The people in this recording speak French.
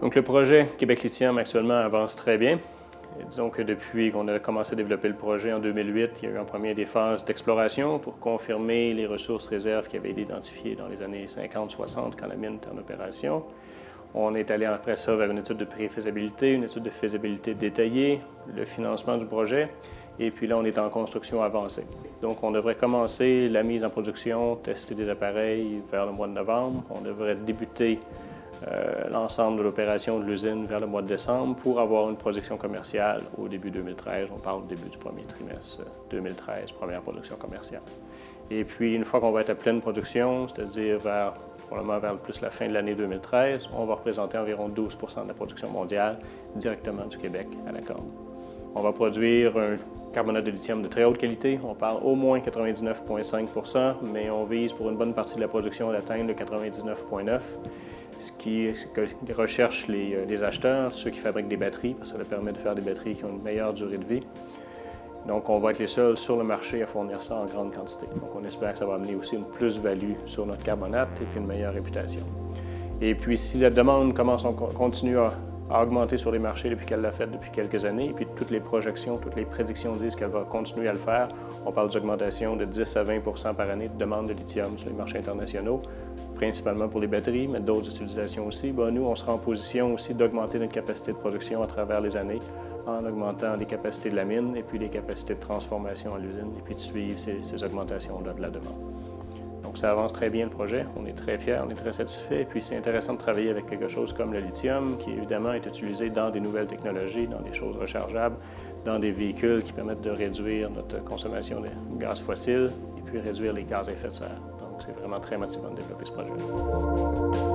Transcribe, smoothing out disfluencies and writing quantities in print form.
Donc le projet Québec Lithium actuellement avance très bien. Et disons que depuis qu'on a commencé à développer le projet en 2008, il y a eu en premier des phases d'exploration pour confirmer les ressources réserves qui avaient été identifiées dans les années 50-60 quand la mine était en opération. On est allé après ça vers une étude de pré-faisabilité, une étude de faisabilité détaillée, le financement du projet, et puis là on est en construction avancée. Donc on devrait commencer la mise en production, tester des appareils vers le mois de novembre. On devrait débuter l'ensemble de l'opération de l'usine vers le mois de décembre pour avoir une production commerciale au début 2013. On parle du début du premier trimestre 2013, première production commerciale. Et puis, une fois qu'on va être à pleine production, c'est-à-dire probablement vers plus la fin de l'année 2013, on va représenter environ 12 de la production mondiale directement du Québec à la corne. On va produire un carbonate de lithium de très haute qualité. On parle au moins 99,5 %, mais on vise pour une bonne partie de la production d'atteindre le 99,9 %. Ce que recherchent les acheteurs, ceux qui fabriquent des batteries, parce que ça leur permet de faire des batteries qui ont une meilleure durée de vie. Donc, on va être les seuls sur le marché à fournir ça en grande quantité. Donc, on espère que ça va amener aussi une plus-value sur notre carbonate et puis une meilleure réputation. Et puis, si la demande continue à augmenter sur les marchés depuis qu'elle l'a fait depuis quelques années, et puis toutes les projections, toutes les prédictions disent qu'elle va continuer à le faire, on parle d'augmentation de 10 à 20 % par année de demande de lithium sur les marchés internationaux, principalement pour les batteries, mais d'autres utilisations aussi. Nous, on sera en position aussi d'augmenter notre capacité de production à travers les années en augmentant les capacités de la mine et puis les capacités de transformation à l'usine et puis de suivre ces augmentations-là de la demande. Donc, ça avance très bien le projet. On est très fiers, on est très satisfaits. Et puis, c'est intéressant de travailler avec quelque chose comme le lithium, qui évidemment est utilisé dans des nouvelles technologies, dans des choses rechargeables, dans des véhicules qui permettent de réduire notre consommation de gaz fossiles et puis réduire les gaz à effet de serre. Donc, c'est vraiment très motivant de développer ce projet.